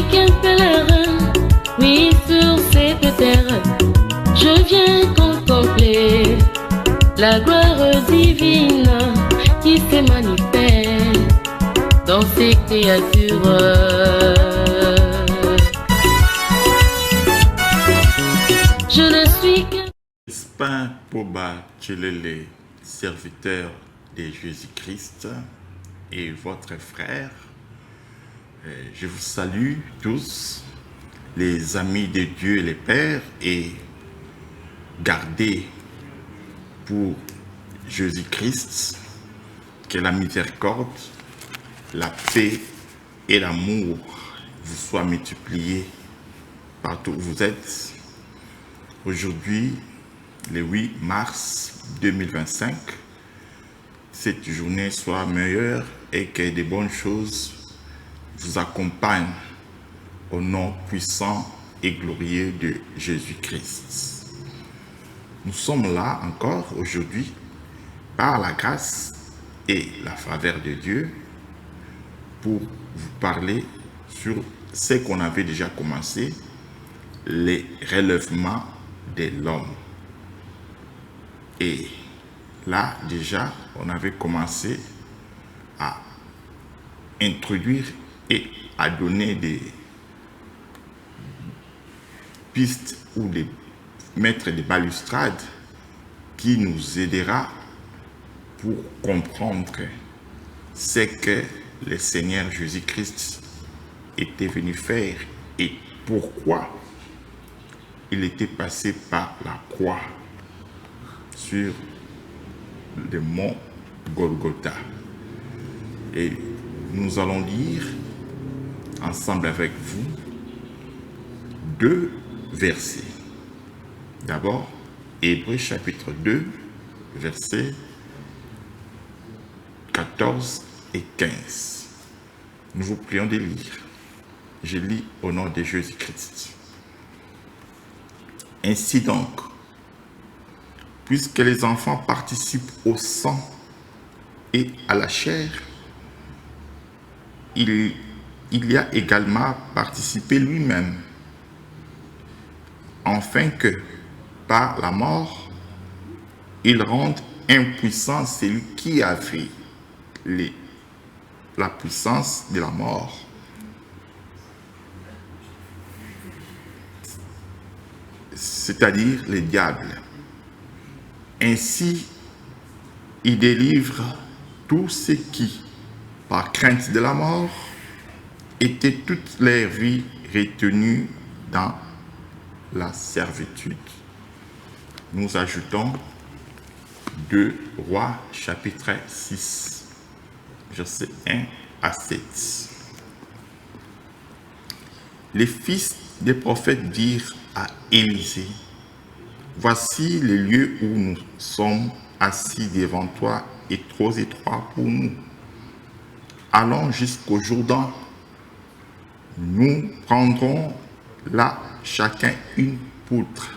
suis qu'un pèlerin, oui, sur cette terre. Je viens contempler la gloire divine qui se manifeste dans ces créatures. Je ne suis qu'un Spin Poba Tchelele, serviteur de Jésus-Christ et votre frère. Je vous salue tous, les amis de Dieu et les pères, et gardez pour Jésus-Christ que la miséricorde, la paix et l'amour vous soient multipliés partout où vous êtes. Aujourd'hui, le 8 mars 2025, cette journée soit meilleure et que de bonnes choses vous accompagnent au nom puissant et glorieux de Jésus-Christ. Nous sommes là encore aujourd'hui par la grâce et la faveur de Dieu pour vous parler sur ce qu'on avait déjà commencé, les relèvements de l'homme. Et là, déjà, on avait commencé à introduire et à donner des pistes ou des mettre des balustrades qui nous aidera pour comprendre ce que le Seigneur Jésus-Christ était venu faire et pourquoi il était passé par la croix sur le mont Golgotha. Et nous allons lire ensemble avec vous deux versets. D'abord, Hébreux chapitre 2, versets 14 et 15. Nous vous prions de lire. Je lis au nom de Jésus-Christ. Ainsi donc, puisque les enfants participent au sang et à la chair, il y a également participé lui-même, afin que, par la mort, il rende impuissant celui qui avait la puissance de la mort, c'est-à-dire le diable. Ainsi, il délivre tous ceux qui, par crainte de la mort, étaient toute leur vie retenus dans la servitude. Nous ajoutons 2 Rois chapitre 6, versets 1 à 7. Les fils des prophètes dirent à Élisée: voici le lieu où nous sommes assis devant toi est trop étroit pour nous. Allons jusqu'au Jourdain. Nous prendrons là chacun une poutre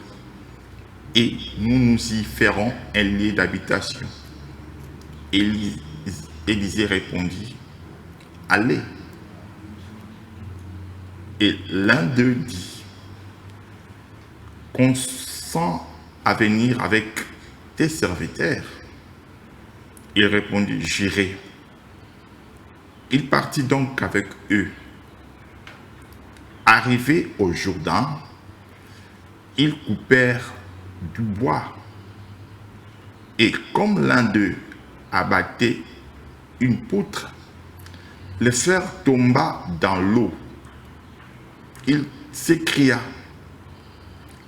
et nous nous y ferons un lieu d'habitation. Élisée répondit: allez. Et l'un d'eux dit: consens à venir avec tes serviteurs. Il répondit: j'irai. Il partit donc avec eux. Arrivés au Jourdain, ils coupèrent du bois. Et comme l'un d'eux abattait une poutre, le fer tomba dans l'eau. Il s'écria: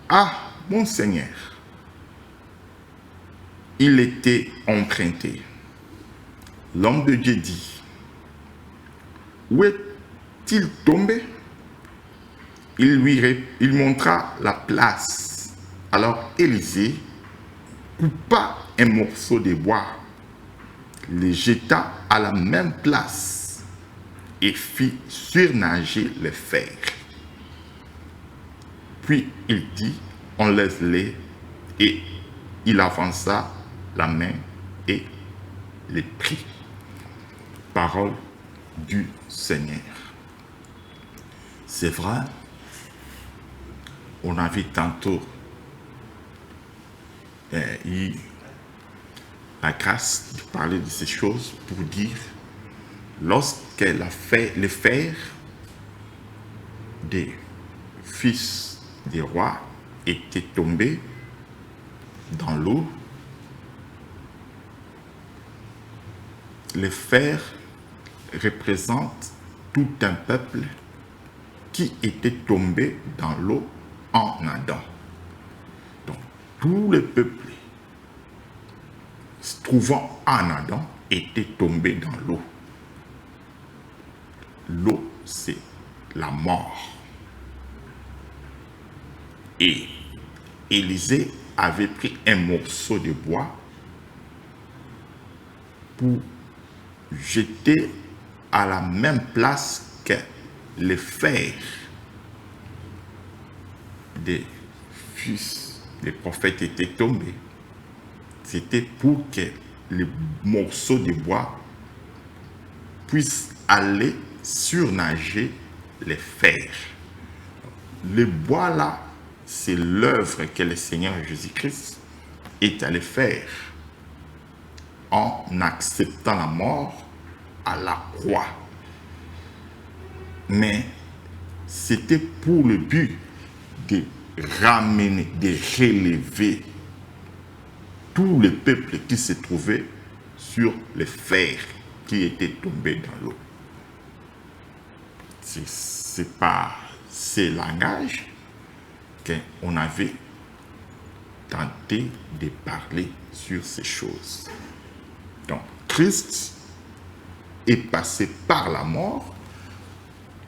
ah, mon Seigneur! Il était emprunté. L'homme de Dieu dit: où est-il tombé? Il montra la place. Alors Élisée coupa un morceau de bois, le jeta à la même place et fit surnager le fer. Puis il dit: enlève-les, et il avança la main et les prit. Parole du Seigneur. C'est vrai, on avait tantôt eu la grâce de parler de ces choses pour dire, lorsqu'elle a fait les fers des fils des rois étaient tombés dans l'eau, les fers représentent tout un peuple qui était tombé dans l'eau en Adam. Donc, tout le peuple se trouvant en Adam était tombé dans l'eau. L'eau, c'est la mort. Et Élisée avait pris un morceau de bois pour jeter à la même place que les fers des fils des prophètes étaient tombés. C'était pour que le morceau de bois puisse aller surnager les fers. Le bois là, c'est l'œuvre que le Seigneur Jésus-Christ est allé faire en acceptant la mort à la croix. Mais c'était pour le but de ramener, de relever tout le peuple qui se trouvait sur les fers qui étaient tombés dans l'eau. C'est par ces langages qu'on avait tenté de parler sur ces choses. Donc, Christ est passé par la mort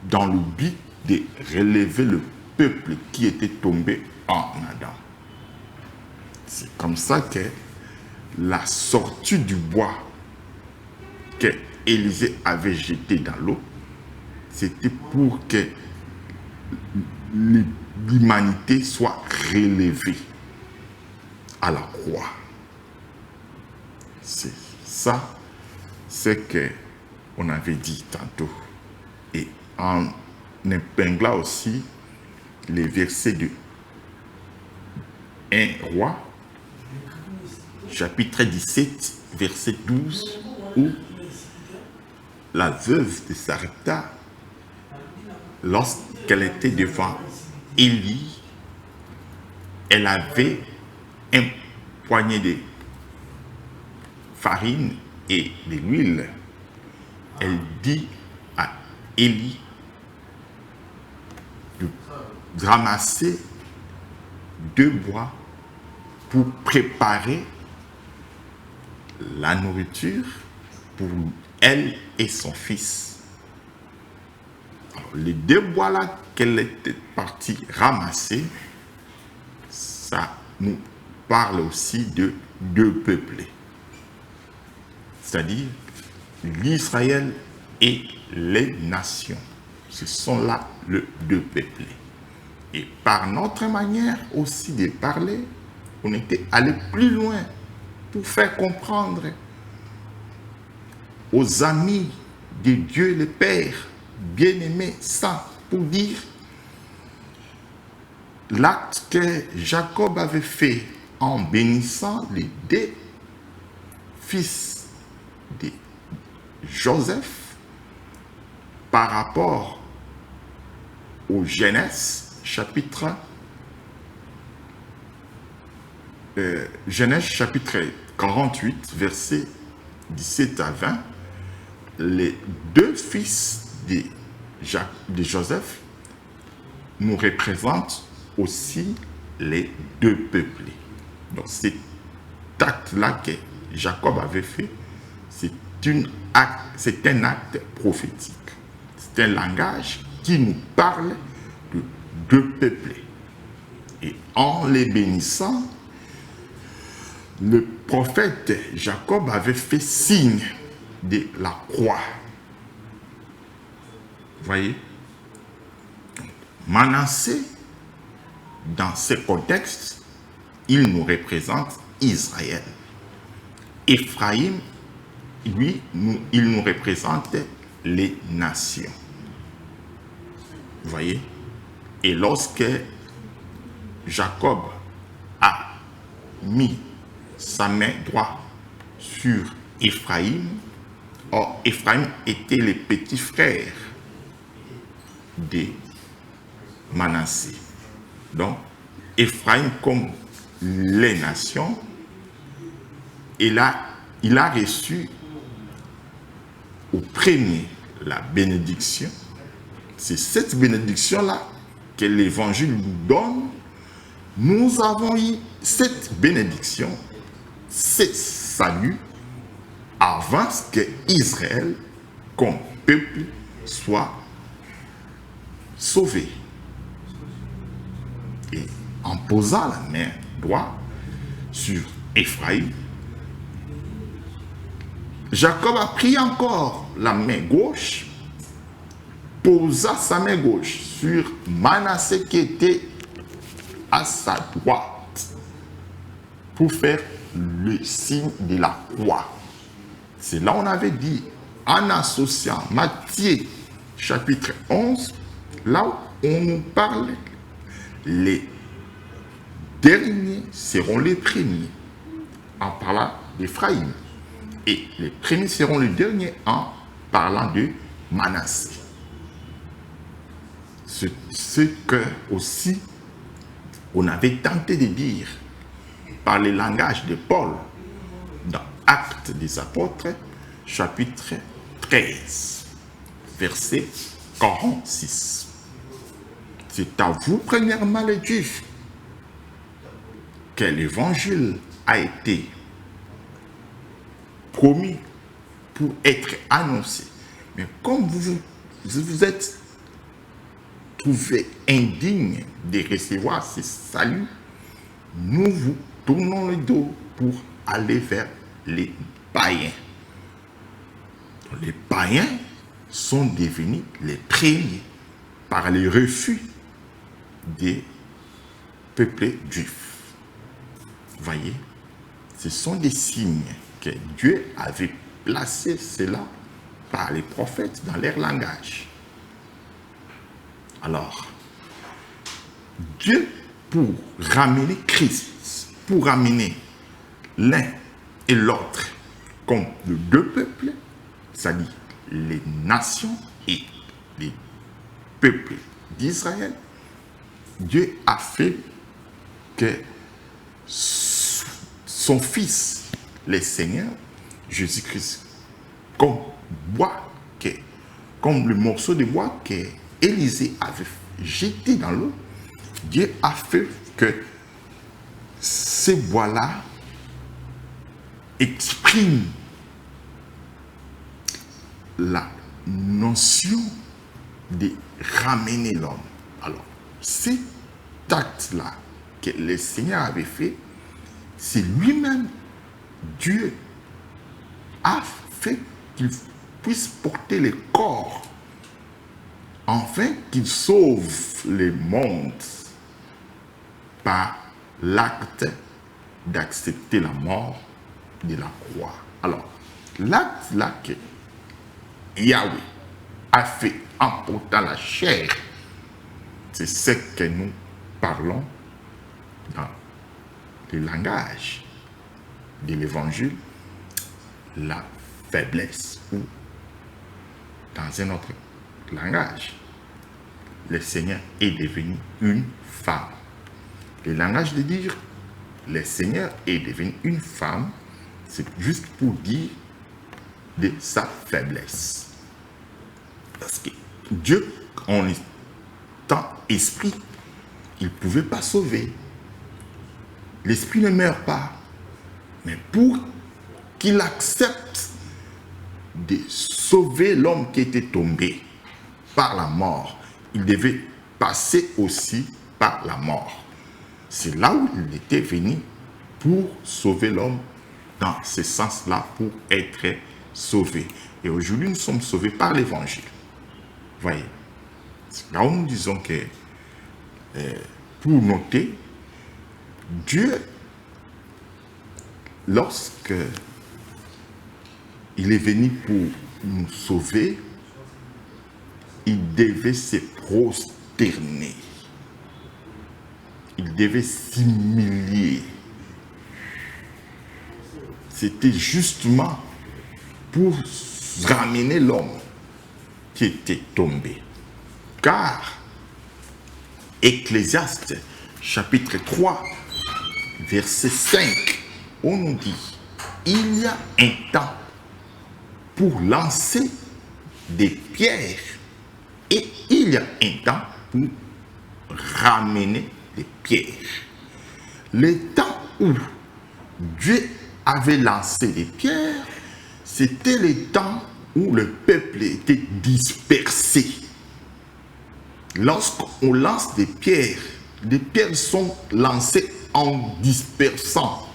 dans le but de relever le peuple qui était tombé en Adam. C'est comme ça que la sortie du bois que Élisée avait jeté dans l'eau, c'était pour que l'humanité soit relevée à la croix. C'est ça, c'est que on avait dit tantôt. Et en épinglant aussi les versets de 1 Roi, chapitre 17, verset 12, où la veuve de Sarepta, lorsqu'elle était devant Élie, elle avait un poignet de farine et de l'huile. Elle dit à Élie de ramasser 2 bois pour préparer la nourriture pour elle et son fils. Alors, les 2 bois-là qu'elle était partie ramasser, ça nous parle aussi de 2 peuples. C'est-à-dire l'Israël et les nations. Ce sont là les 2 peuples. Et par notre manière aussi de parler, on était allé plus loin pour faire comprendre aux amis de Dieu le Père, bien-aimé, ça, pour dire l'acte que Jacob avait fait en bénissant les 2 fils de Joseph par rapport au Genèse chapitre 48, versets 17 à 20, les 2 fils de Joseph nous représentent aussi les 2 peuples. Donc cet acte-là que Jacob avait fait, c'est un acte prophétique. C'est un langage qui nous parle de 2 peuples. Et en les bénissant, le prophète Jacob avait fait signe de la croix. Vous voyez? Manassé, dans ce contexte, il nous représente Israël. Éphraïm, lui, il nous représente les nations. Vous Vous voyez? Et lorsque Jacob a mis sa main droite sur Éphraïm, or Éphraïm était le petit frère de Manassé. Donc, Éphraïm, comme les nations, il a reçu au premier la bénédiction. C'est cette bénédiction-là que l'Évangile nous donne. Nous avons eu cette bénédiction, ce salut, avant que Israël, comme peuple, soit sauvé. Et en posant la main droite sur Éphraïm, Jacob a pris encore la main gauche, posa sa main gauche sur Manassé qui était à sa droite pour faire le signe de la croix. C'est là on avait dit, en associant Matthieu chapitre 11, là où on nous parle, les derniers seront les premiers, en parlant d'Éphraïm. Et les premiers seront les derniers en parlant de Manassé. Ce que aussi on avait tenté de dire par le langage de Paul dans Actes des Apôtres, chapitre 13, verset 46. C'est à vous, premièrement, les Juifs, que l'évangile a été promis pour être annoncé. Mais comme vous êtes trouvé indigne de recevoir ce salut, nous vous tournons le dos pour aller vers les païens. Les païens sont devenus les premiers par le refus des peuples juifs. Vous voyez, ce sont des signes que Dieu avait placés cela par les prophètes dans leur langage. Alors, Dieu, pour ramener Christ, pour ramener l'un et l'autre comme les deux peuples, c'est-à-dire les nations et les peuples d'Israël, Dieu a fait que son Fils, le Seigneur, Jésus-Christ, comme le morceau de bois que Élisée avait jeté dans l'eau, Dieu a fait que ces bois-là expriment la notion de ramener l'homme. Alors, cet acte-là que le Seigneur avait fait, c'est lui-même, Dieu a fait qu'il puisse porter le corps afin qu'il sauve le monde par l'acte d'accepter la mort de la croix. Alors, l'acte là que Yahweh a fait en portant la chair, c'est ce que nous parlons dans le langage de l'évangile, la faiblesse, ou dans un autre langage, le Seigneur est devenu une femme. Le langage de dire le Seigneur est devenu une femme, c'est juste pour dire de sa faiblesse. Parce que Dieu, en étant esprit, il ne pouvait pas sauver. L'esprit ne meurt pas. Mais pour qu'il accepte de sauver l'homme qui était tombé par la mort, il devait passer aussi par la mort. C'est là où il était venu pour sauver l'homme dans ce sens-là, pour être sauvé. Et aujourd'hui, nous sommes sauvés par l'évangile. Voyez, c'est là où nous disons que, pour noter, Dieu, lorsque il est venu pour nous sauver, il devait se alterner. Il devait s'humilier. C'était justement pour ramener l'homme qui était tombé. Car Ecclésiaste, chapitre 3, verset 5, on nous dit, il y a un temps pour lancer des pierres et il y a un temps pour ramener des pierres. Le temps où Dieu avait lancé des pierres, c'était le temps où le peuple était dispersé. Lorsqu'on lance des pierres sont lancées en dispersant,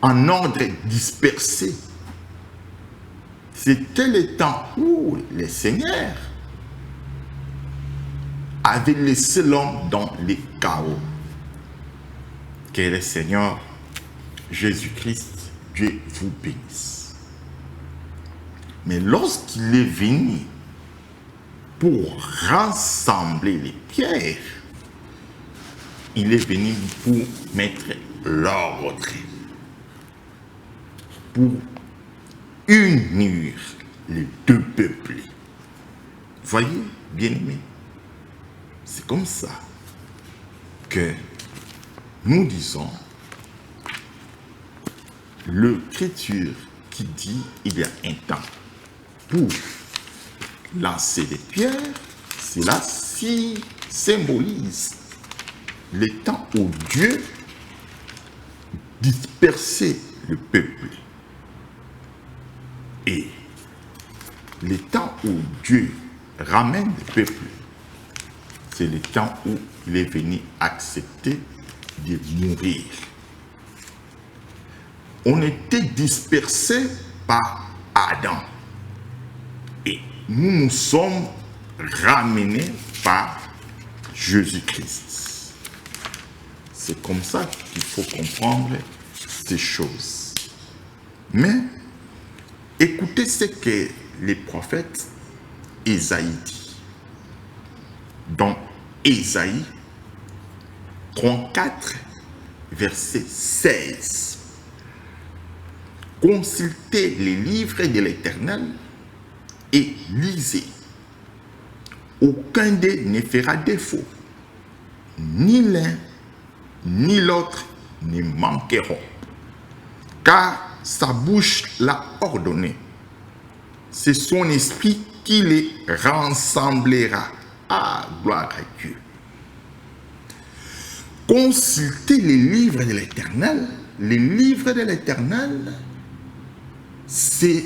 en ordre dispersé. C'était le temps où le Seigneur avait laissé l'homme dans les chaos. Que le Seigneur Jésus-Christ, Dieu vous bénisse. Mais lorsqu'il est venu pour rassembler les pierres, il est venu pour mettre l'ordre, pour unir les deux peuples. Voyez, bien-aimés, c'est comme ça que nous disons l'écriture qui dit il y a un temps pour lancer des pierres, cela symbolise le temps où Dieu dispersait le peuple. Et le temps où Dieu ramène le peuple, c'est le temps où il est venu accepter de mourir. On était dispersés par Adam. Et nous nous sommes ramenés par Jésus-Christ. C'est comme ça qu'il faut comprendre ces choses. Mais écoutez ce que les prophètes Ésaïe dit. Dans Ésaïe 34, verset 16. Consultez les livres de l'Éternel et lisez. Aucun d'eux ne fera défaut. Ni l'un ni l'autre ne manqueront. Car sa bouche l'a ordonné. C'est son esprit qui les rassemblera. Ah, gloire à Dieu. Consultez les livres de l'Éternel. Les livres de l'Éternel, c'est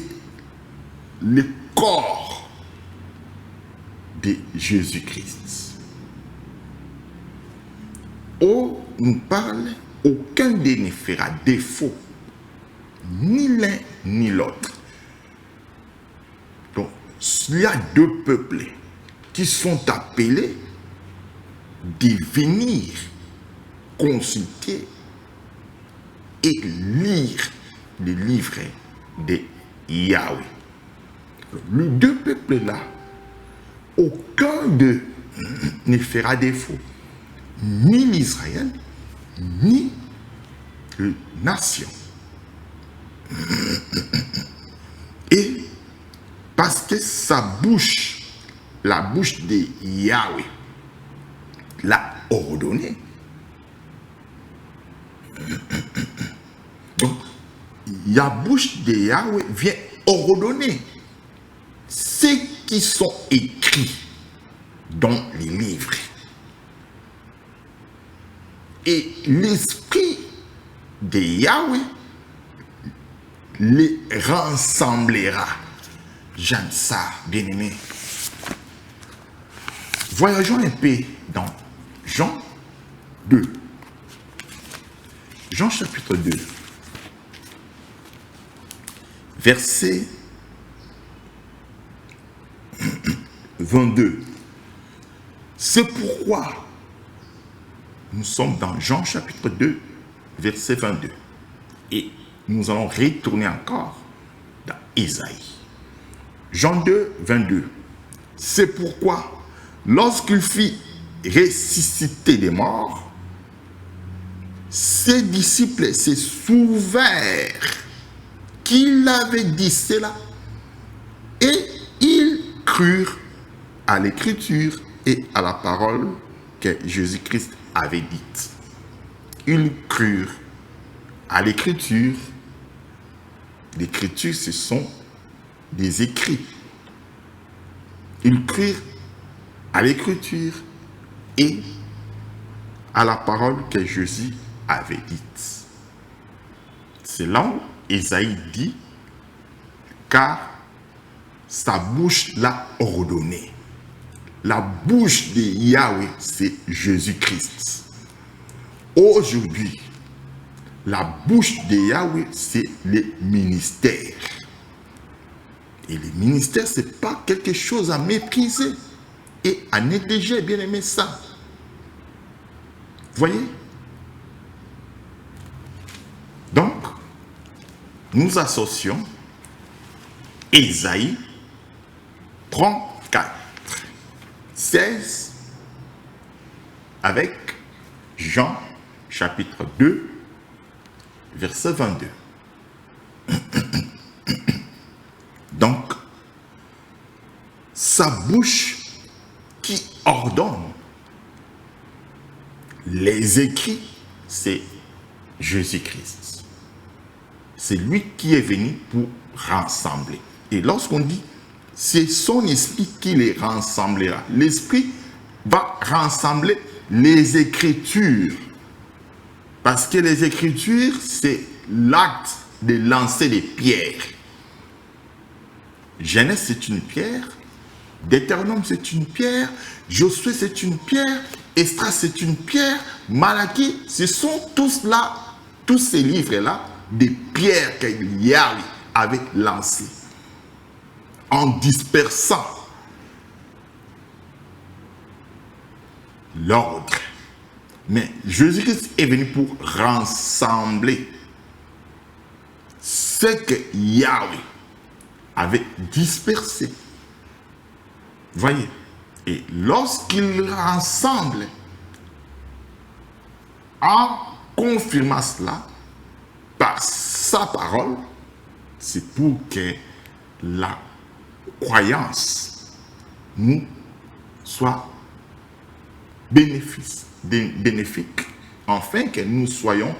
le corps de Jésus-Christ. On nous parle, aucun d'eux ne fera défaut, ni l'un ni l'autre. Donc, il y a deux peuples qui sont appelés de venir consulter et lire les livres de Yahweh. Les deux peuples-là, aucun d'eux ne fera défaut, ni l'Israël, ni la nation. Et parce que sa bouche, la bouche de Yahweh, l'a ordonné. Donc, la bouche de Yahweh vient ordonner ce qui sont écrits dans les livres. Et l'esprit de Yahweh les rassemblera. J'aime ça, bien-aimé. Voyageons un peu dans Jean 2. Jean chapitre 2. Verset 22. C'est pourquoi nous sommes dans Jean chapitre 2, verset 22. Et nous allons retourner encore dans Ésaïe. Jean 2, 22. C'est pourquoi lorsqu'il fit ressusciter des morts, ses disciples se souvinrent qu'il avait dit cela et ils crurent à l'écriture et à la parole que Jésus-Christ avait dite. Ils crurent à l'écriture. L'écriture, ce sont des écrits. Ils crurent à l'écriture et à la parole que Jésus avait dite. C'est là où Ésaïe dit, car sa bouche l'a ordonné. La bouche de Yahweh, c'est Jésus-Christ. Aujourd'hui, la bouche de Yahweh, c'est le ministère. Et le ministère, ce n'est pas quelque chose à mépriser et à négliger, bien aimé ça. Voyez? Donc, nous associons Ésaïe 34, 16 avec Jean chapitre 2, verset 22. Donc, sa bouche qui ordonne les écrits, c'est Jésus-Christ. C'est lui qui est venu pour rassembler. Et lorsqu'on dit, c'est son esprit qui les rassemblera. L'esprit va rassembler les Écritures. Parce que les Écritures, c'est l'acte de lancer des pierres. Genèse, c'est une pierre. Deutéronome, c'est une pierre. Josué, c'est une pierre. Esdras, c'est une pierre. Malachie, ce sont tous ces livres-là, des pierres que Yahweh avait lancées en dispersant l'ordre. Mais Jésus-Christ est venu pour rassembler ce que Yahweh avait dispersé. Voyez. Et lorsqu'il rassemble, en confirmant cela par sa parole, c'est pour que la croyance nous soit bénéfique, afin que nous soyons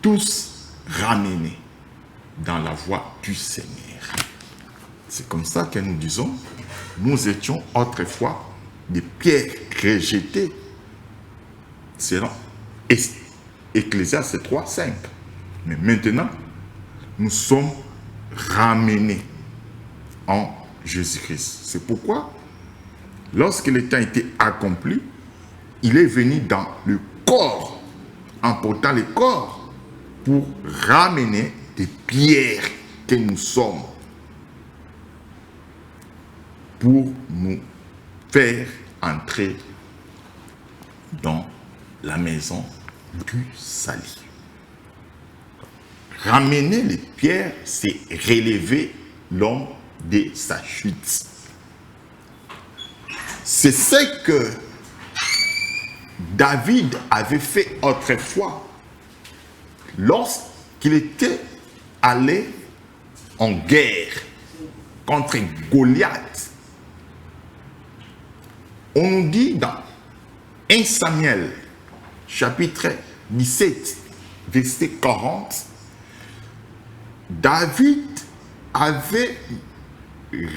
tous ramenés dans la voie du Seigneur. C'est comme ça que nous disons, nous étions autrefois des pierres rejetées, selon Ecclésiaste 3, 5. Mais maintenant, nous sommes ramenés en Jésus-Christ. C'est pourquoi, lorsque le temps était accompli, il est venu dans le corps, en portant le corps, pour ramener des pierres que nous sommes, pour nous faire entrer dans la maison du salut. Ramener les pierres, c'est relever l'homme de sa chute. C'est ce que David avait fait autrefois lorsqu'il était allé en guerre contre Goliath. On nous dit dans 1 Samuel chapitre 17 verset 40, David avait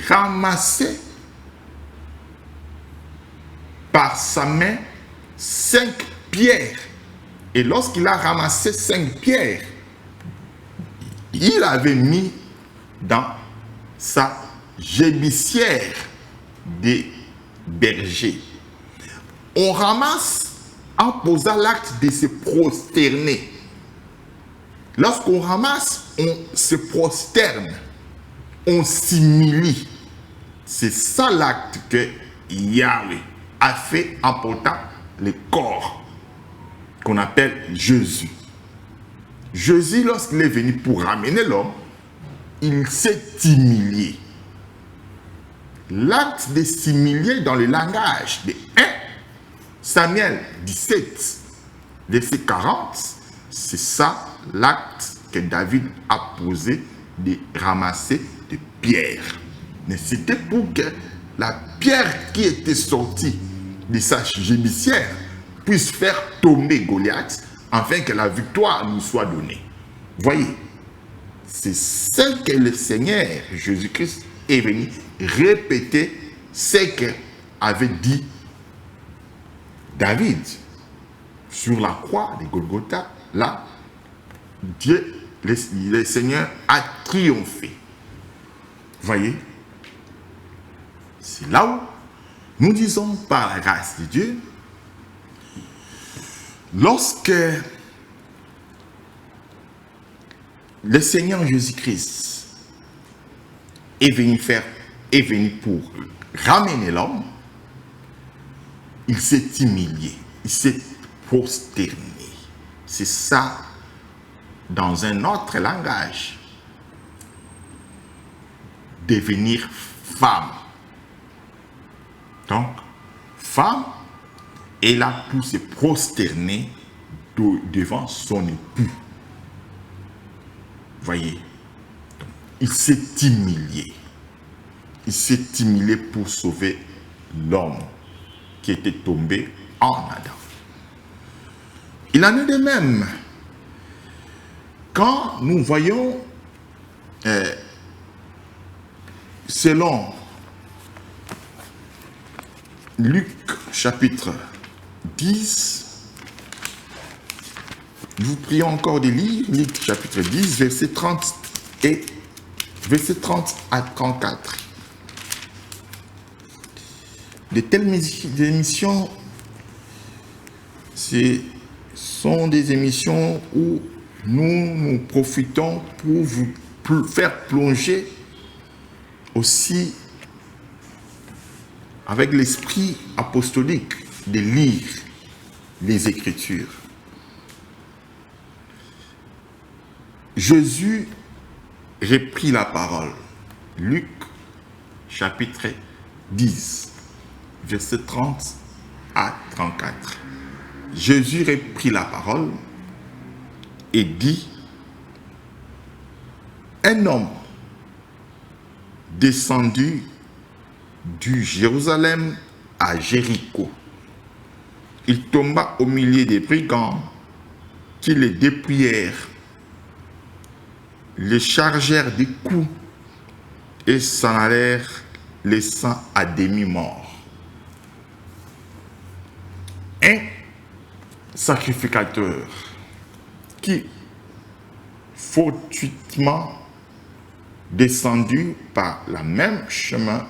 ramassé par sa main 5 pierres. Et lorsqu'il a ramassé 5 pierres, il avait mis dans sa gébissière des bergers. On ramasse en posant l'acte de se prosterner. Lorsqu'on ramasse, on se prosterne, on s'humilie. C'est ça l'acte que Yahweh a fait en portant le corps qu'on appelle Jésus. Jésus, lorsqu'il est venu pour ramener l'homme, il s'est humilié. l'acte des similiers dans le langage de 1 Samuel 17, verset 40, c'est ça l'acte que David a posé de ramasser des pierres. Mais c'était pour que la pierre qui était sortie de sa gémissière puisse faire tomber Goliath, afin que la victoire nous soit donnée. Voyez, c'est ce que le Seigneur Jésus-Christ est venu répéter, ce qu'avait dit David sur la croix de Golgotha. Là, Dieu, le Seigneur a triomphé. Voyez, c'est là où nous disons par la grâce de Dieu, lorsque le Seigneur Jésus-Christ est venu pour ramener l'homme, il s'est humilié, il s'est prosterné. C'est ça, dans un autre langage, devenir femme. Donc, femme est là pour se prosterner devant son époux. Voyez, il s'est humilié. Il s'est humilié pour sauver l'homme qui était tombé en Adam. Il en est de même quand nous voyons, selon Luc chapitre 10, nous vous prions encore de lire Luc chapitre 10, verset 30 à 34. De telles émissions, ce sont des émissions où nous profitons pour vous faire plonger aussi avec l'esprit apostolique de lire les Écritures. Jésus reprit la parole. Luc chapitre 10, verset 30 à 34. Jésus reprit la parole et dit: un homme descendu du Jérusalem à Jéricho. Il tomba au milieu des brigands qui le dépouillèrent, le chargèrent des coups et s'en allèrent, laissant à demi mort. Un sacrificateur qui, fortuitement descendu par le même chemin,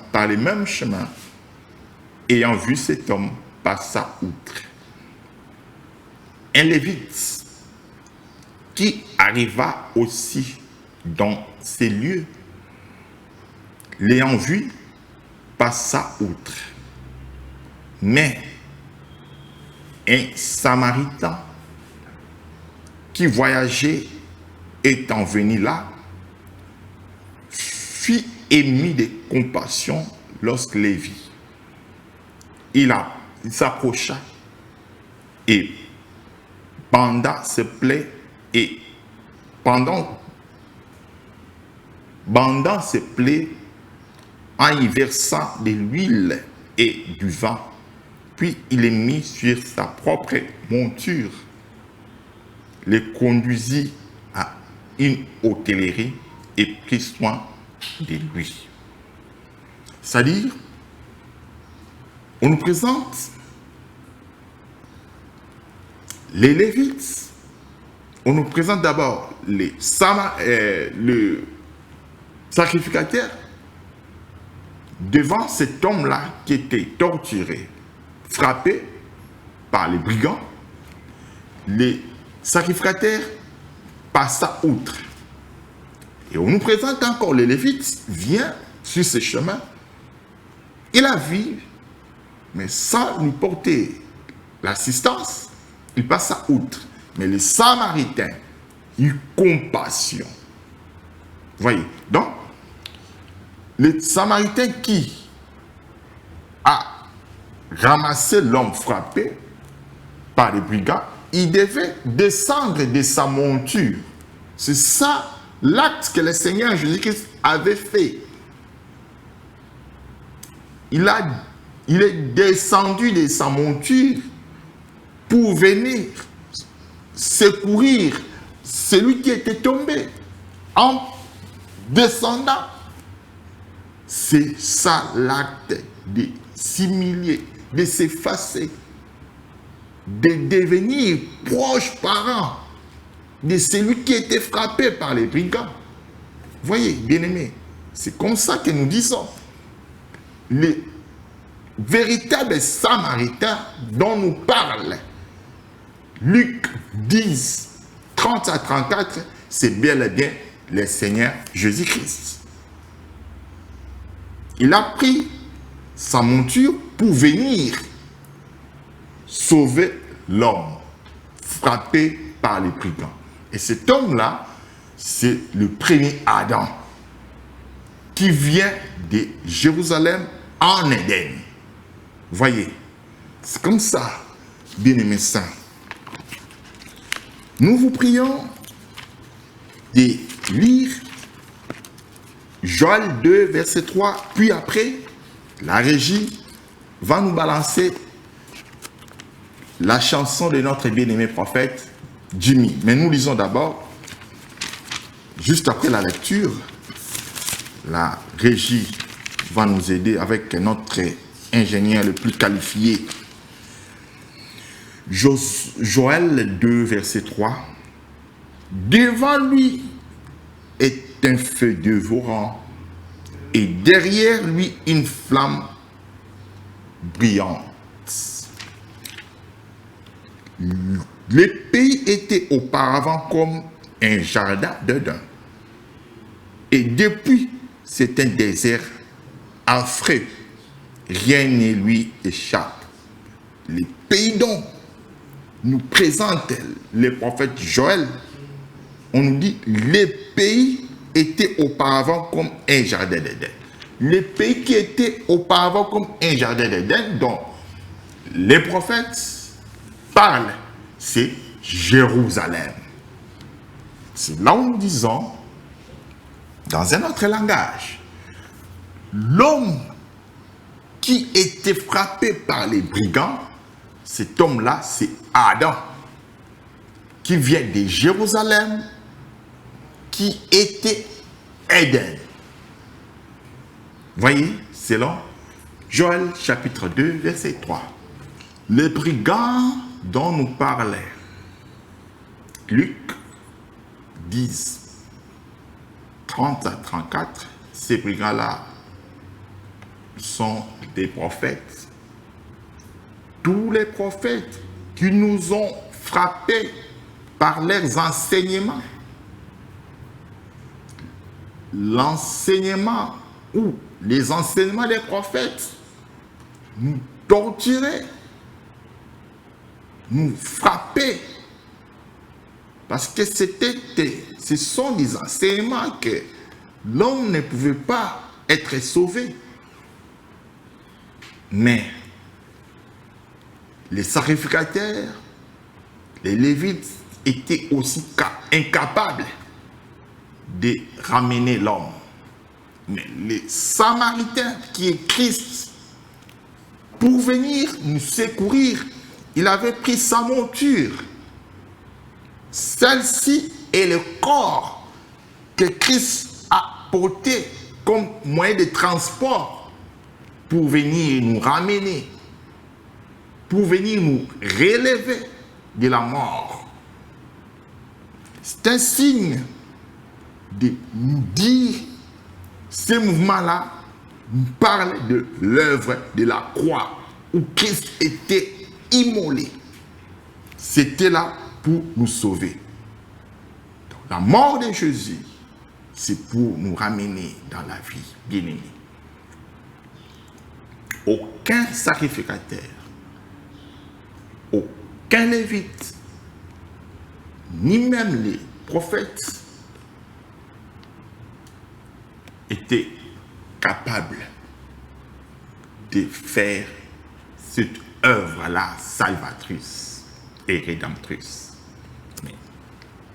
ayant vu cet homme, passa outre. Un lévite qui arriva aussi dans ces lieux, l'ayant vu, passa outre. Mais un Samaritain qui voyageait, étant venu là, fut ému de compassion lorsque les vit. Il s'approcha et banda ses plaies et bandant ses plaies en y versant de l'huile et du vin, puis il les mit sur sa propre monture, les conduisit à une hôtellerie et prit soin de lui. C'est-à-dire, on nous présente les Lévites, on nous présente d'abord le sacrificateur devant cet homme-là qui était torturé, frappé par les brigands. Le sacrificateur passa outre. Et on nous présente encore le Lévite vient sur ce chemin. Il a vu, mais sans lui porter l'assistance, il passa outre. Mais le Samaritain eut compassion. Voyez, donc, le Samaritain qui ramasser l'homme frappé par les brigands, il devait descendre de sa monture. C'est ça l'acte que le Seigneur Jésus-Christ avait fait. Il est descendu de sa monture pour venir secourir celui qui était tombé en descendant. C'est ça l'acte de s'humilier, de s'effacer, de devenir proche parent de celui qui était frappé par les brigands. Voyez, bien-aimés, c'est comme ça que nous disons. Les véritables Samaritains dont nous parle Luc 10, 30 à 34, c'est bel et bien le Seigneur Jésus-Christ. Il a pris sa monture pour venir sauver l'homme frappé par les brigands. Et cet homme-là, c'est le premier Adam qui vient de Jérusalem en Éden. Voyez, c'est comme ça, bien-aimés saints. Nous vous prions de lire Joël 2, verset 3, puis après, la régie va nous balancer la chanson de notre bien-aimé prophète Jimmy. Mais nous lisons d'abord, juste après la lecture, la régie va nous aider avec notre ingénieur le plus qualifié. Joël 2, verset 3. Devant lui est un feu dévorant et derrière lui une flamme brillante. Le pays était auparavant comme un jardin d'Éden. Et depuis, c'est un désert affreux. Rien ne lui échappe. Les pays dont nous présente le prophète Joël, on nous dit les pays étaient auparavant comme un jardin d'Éden. Les pays qui étaient auparavant comme un jardin d'Éden, dont les prophètes parlent, c'est Jérusalem. C'est là où nous disons, dans un autre langage, l'homme qui était frappé par les brigands, cet homme-là, c'est Adam, qui vient de Jérusalem, qui était Éden. Voyez, selon Joël chapitre 2, verset 3. Les brigands dont nous parlait Luc 10, 30 à 34, ces brigands-là sont des prophètes. Tous les prophètes qui nous ont frappés par leurs enseignements. L'enseignement ou les enseignements des prophètes nous torturaient, nous frappaient, parce que ce sont des enseignements que l'homme ne pouvait pas être sauvé. Mais les sacrificateurs, les Lévites étaient aussi incapables de ramener l'homme. Mais les Samaritains, qui est Christ, pour venir nous secourir, il avait pris sa monture. Celle-ci est le corps que Christ a porté comme moyen de transport pour venir nous ramener, pour venir nous relever de la mort. C'est un signe de nous dire, ce mouvement-là nous parle de l'œuvre de la croix où Christ était immolé. C'était là pour nous sauver. Donc, la mort de Jésus, c'est pour nous ramener dans la vie, bien-aimés. Aucun sacrificateur, aucun lévite, ni même les prophètes étaient capables de faire cette œuvre-là salvatrice et rédemptrice. Mais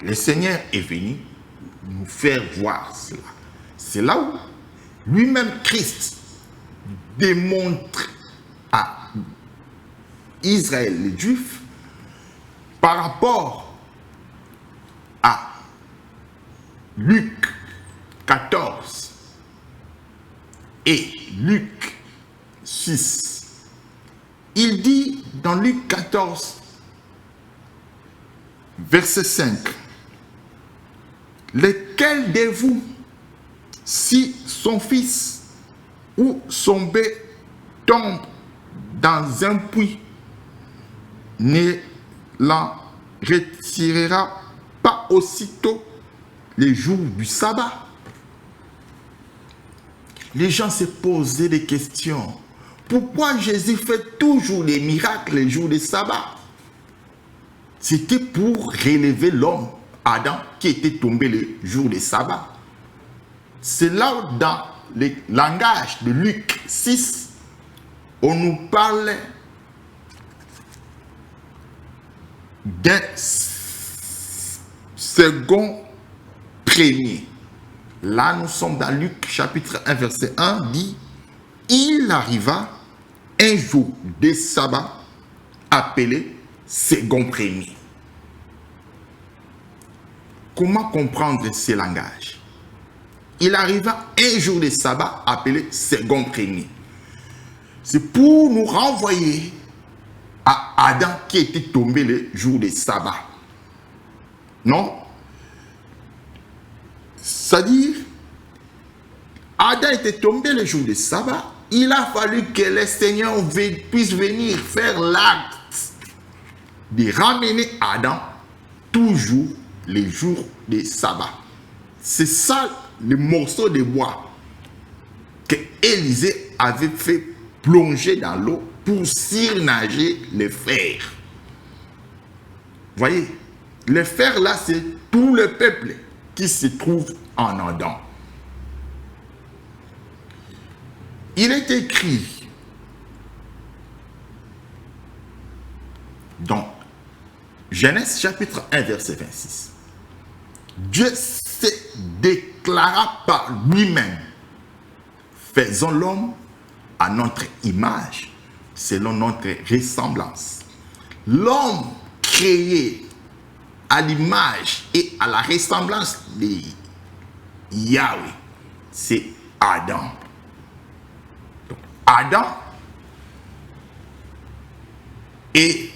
le Seigneur est venu nous faire voir cela. C'est là où lui-même Christ démontre à Israël, les Juifs, par rapport à Luc 14 et Luc 6. Il dit dans Luc 14, verset 5, « Lequel de vous, si son fils ou son bébé tombe dans un puits, ne l'en retirera pas aussitôt les jours du sabbat? » Les gens se posaient des questions. Pourquoi Jésus fait toujours les miracles les jours du sabbat? C'était pour relever l'homme, Adam, qui était tombé le jour du sabbat. C'est là où, dans le langage de Luc 6, on nous parle d'un second premier. Là, nous sommes dans Luc chapitre 1, verset 1, dit « Il arriva un jour de sabbat appelé second premier. » Comment comprendre ce langage? Il arriva un jour de sabbat appelé second premier. C'est pour nous renvoyer à Adam qui était tombé le jour de sabbat. Non? C'est-à-dire, Adam était tombé le jour de sabbat. Il a fallu que le Seigneur puisse venir faire l'acte de ramener Adam toujours les jours de sabbat. C'est ça le morceau de bois que Élisée avait fait plonger dans l'eau pour surnager le fer. Voyez, le fer là, c'est tout le peuple qui se trouve en Adam. Il est écrit dans Genèse chapitre 1 verset 26. Dieu se déclara par lui-même: faisons l'homme à notre image, selon notre ressemblance. L'homme créé à l'image et à la ressemblance de Yahweh, c'est Adam. Donc, Adam est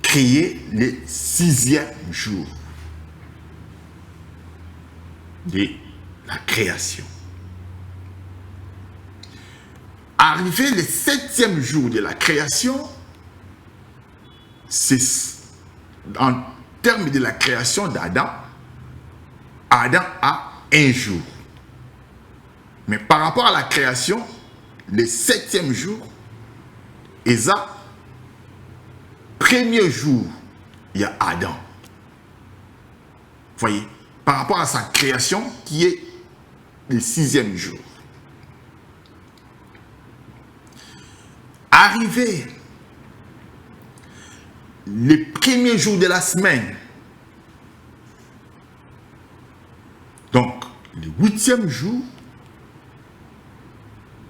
créé le 6e jour de la création. Arrivé le 7e jour de la création, c'est en termes de la création d'Adam, Adam a un jour. Mais par rapport à la création, le 7e jour, Esa, premier jour, il y a Adam. Voyez, par rapport à sa création qui est le 6e jour. Arrivé le premier jour de la semaine, donc le 8e jour,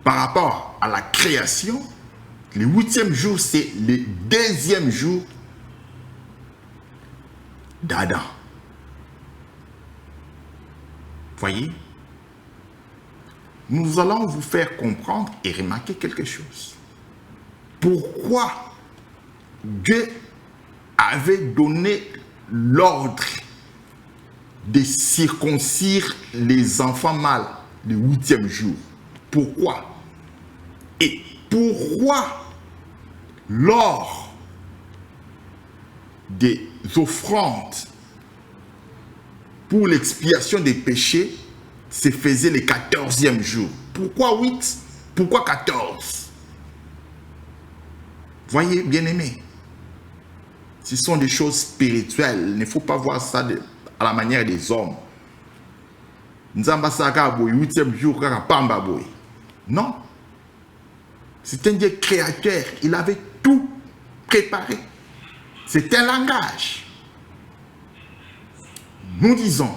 par rapport à la création, le 8e jour, c'est le 2e jour d'Adam. Voyez, nous allons vous faire comprendre et remarquer quelque chose. Pourquoi Dieu avait donné l'ordre de circoncire les enfants mâles le 8e jour? Pourquoi? Et pourquoi lors des offrandes pour l'expiation des péchés se faisait le 14e jour? Pourquoi 8? Pourquoi 14? Voyez, bien-aimés, ce sont des choses spirituelles. Il ne faut pas voir ça à la manière des hommes. Nzamba saka boy 8e jour kaka pamba boy. Non. C'est un Dieu créateur. Il avait tout préparé. C'est un langage. Nous disons,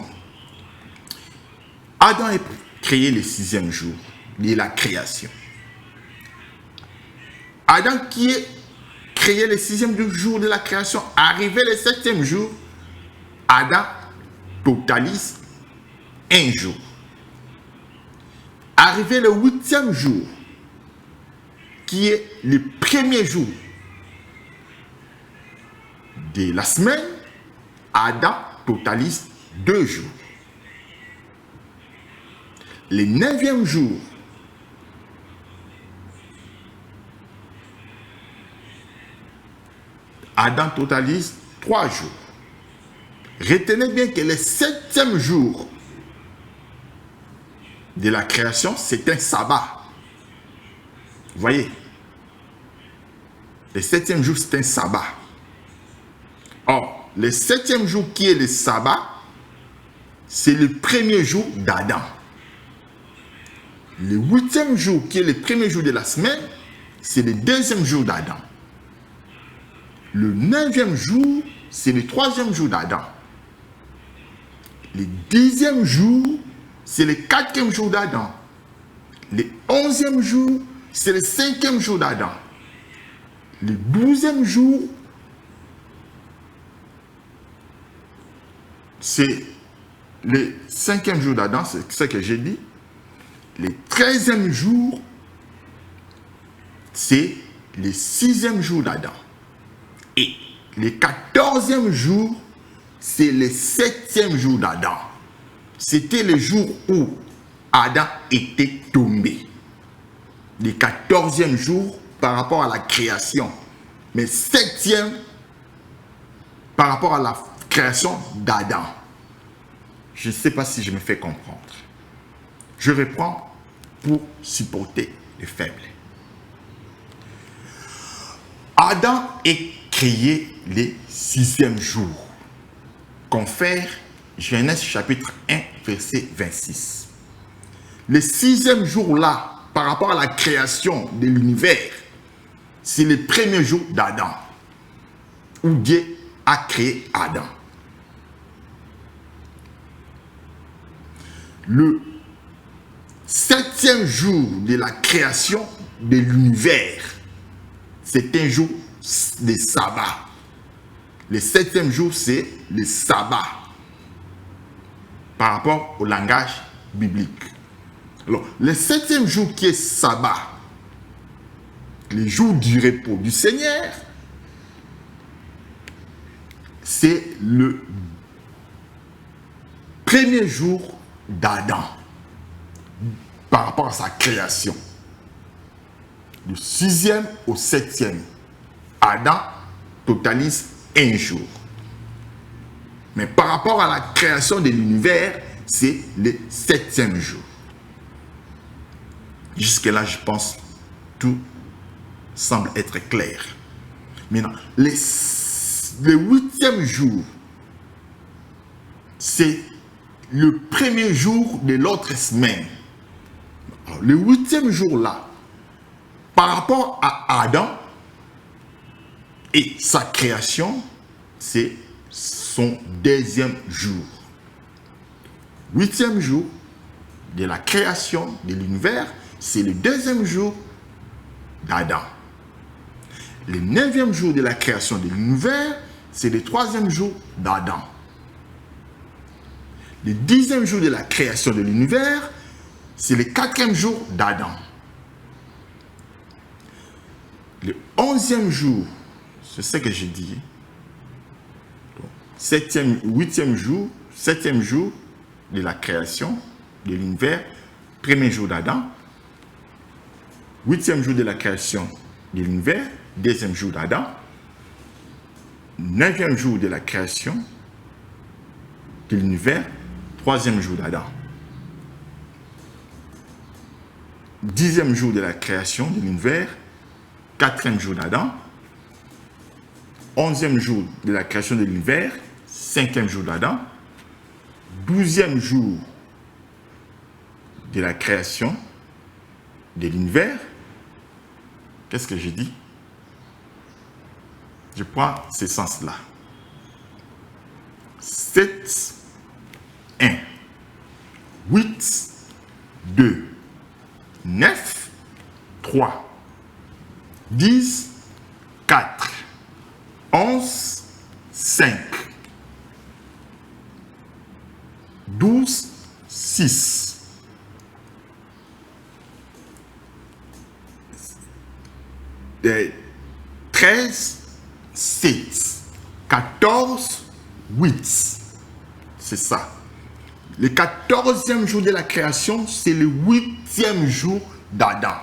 Adam est créé le 6e jour de la création. Adam qui est créé le 6e jour de la création, arrivé le 7e jour, Adam totalise un jour. Arrivé le 8e jour, qui est le premier jour de la semaine, Adam totalise 2 jours. Le 9e jour, Adam totalise 3 jours. Retenez bien que le 7e jour de la création, c'est un sabbat. Vous voyez? Le 7e jour, c'est un sabbat. Or, le 7e jour qui est le sabbat, c'est le premier jour d'Adam. Le 8e jour qui est le premier jour de la semaine, c'est le 2e jour d'Adam. Le 9e jour, c'est le 3e jour d'Adam. Le 10e jour, c'est le 4e jour d'Adam. Le 11e jour, c'est le 5e jour d'Adam. Le 12e jour, c'est le 5e jour d'Adam, c'est ce que j'ai dit. Le 13e jour, c'est le 6e jour d'Adam. Et le 14e jour, c'est le 7e jour d'Adam. C'était le jour où Adam était tombé. Le 14e jour par rapport à la création. Mais 7e par rapport à la création d'Adam. Je ne sais pas si je me fais comprendre. Je reprends pour supporter les faibles. Adam est créé le 6e jour. Confère Genèse chapitre 1, verset 26. Le 6e jour-là, par rapport à la création de l'univers, c'est le premier jour d'Adam, où Dieu a créé Adam. Le 7e jour de la création de l'univers, c'est un jour de sabbat. Le 7e jour, c'est le sabbat. Par rapport au langage biblique. Alors, le 7e jour qui est sabbat, le jour du repos du Seigneur, c'est le premier jour d'Adam par rapport à sa création. Du 6e au 7e, Adam totalise un jour. Mais par rapport à la création de l'univers, c'est le 7e jour. Jusque-là, je pense, tout semble être clair. Maintenant, le 8e jour, c'est le premier jour de l'autre semaine. Alors, le 8e jour-là, par rapport à Adam et sa création, c'est son 2e jour. 8e jour de la création de l'univers, c'est le 2e jour d'Adam. Le 9e jour de la création de l'univers, c'est le 3e jour d'Adam. Le 10e jour de la création de l'univers, c'est le 4e jour d'Adam. Le 11e jour, c'est ce que j'ai dit. 8e jour, 7e jour de la création de l'univers, 1er jour d'Adam. 8e jour de la création de l'univers, 2e jour d'Adam. 9e jour de la création de l'univers, 3e jour d'Adam. 10e jour de la création de l'univers, 4e jour d'Adam. 11e jour de la création de l'univers, 5e jour d'Adam. 12e jour de la création de l'univers, Qu'est-ce que j'ai dit? Je prends ce sens-là. 7, 1, 8, 2, 9, 3, 10, 4, 11, 5, 12, 6, 13, 7, 14, 8. C'est ça. Le 14e jour de la création, c'est le 8e jour d'Adam.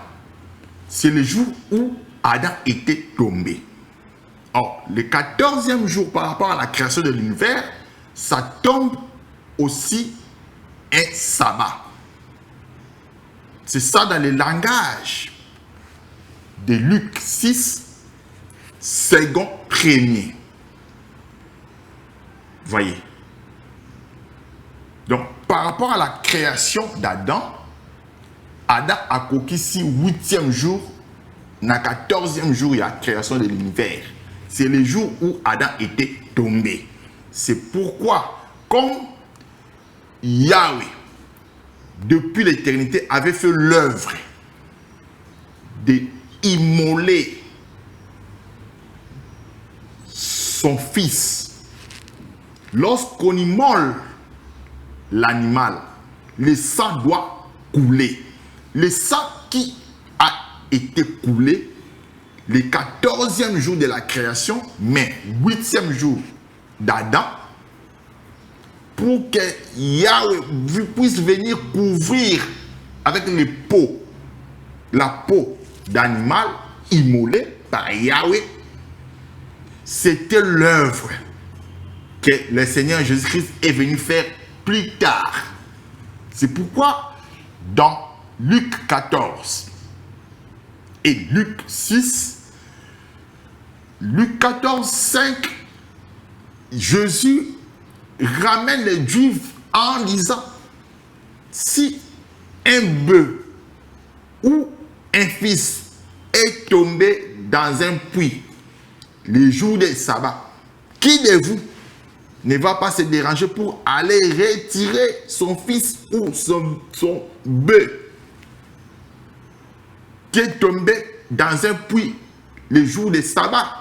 C'est le jour où Adam était tombé. Or, le 14e jour par rapport à la création de l'univers, ça tombe aussi un sabbat. C'est ça dans le langage de Luc 6, second premier. Voyez. Donc, par rapport à la création d'Adam, Adam a coquille si 8e jour, na 14e jour, il y a la création de l'univers. C'est le jour où Adam était tombé. C'est pourquoi, comme Yahweh, depuis l'éternité, avait fait l'œuvre d'immoler son fils. Lorsqu'on immole l'animal, le sang doit couler. Le sang qui a été coulé le 14e jour de la création, mais 8e jour d'Adam, pour que Yahweh puisse venir couvrir avec les peaux, la peau d'animal immolé par Yahweh. C'était l'œuvre que le Seigneur Jésus-Christ est venu faire plus tard. C'est pourquoi dans Luc 14 et Luc 6, Luc 14, 5, Jésus ramène les Juifs en disant, si un bœuf ou un fils est tombé dans un puits le jour des sabbats, qui de vous ne va pas se déranger pour aller retirer son fils ou son bœuf qui est tombé dans un puits le jour des sabbats?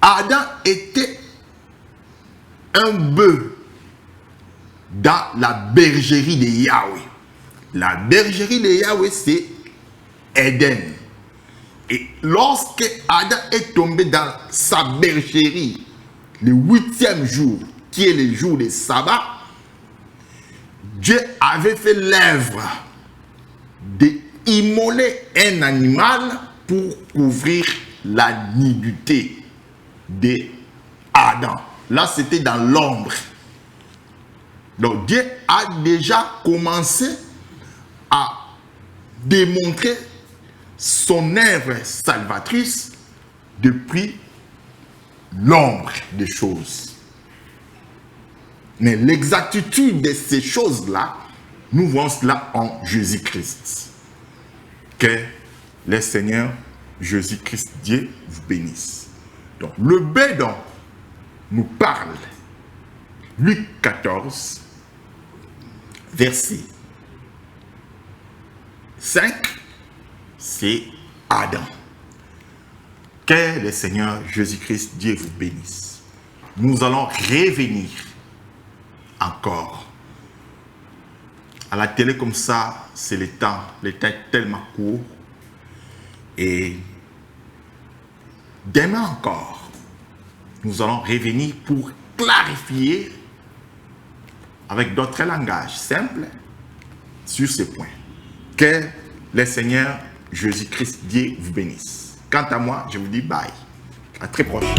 Adam était un bœuf dans la bergerie de Yahweh. La bergerie de Yahweh, c'est Éden. Et lorsque Adam est tombé dans sa bergerie, le 8e jour, qui est le jour des sabbats, Dieu avait fait l'œuvre d'immoler un animal pour couvrir la nudité d'Adam. Là, c'était dans l'ombre. Donc, Dieu a déjà commencé à démontrer son œuvre salvatrice depuis l'ombre des choses. Mais l'exactitude de ces choses-là, nous voyons cela en Jésus-Christ. Que le Seigneur Jésus-Christ, Dieu, vous bénisse. Donc, le bédon nous parle. Luc 14, verset 5, c'est Adam. Que le Seigneur Jésus-Christ, Dieu, vous bénisse. Nous allons revenir encore. À la télé comme ça, c'est le temps est tellement court. Et demain encore, nous allons revenir pour clarifier avec d'autres langages simples sur ce point. Que le Seigneur Jésus-Christ Dieu vous bénisse. Quant à moi, je vous dis bye. À très prochaine.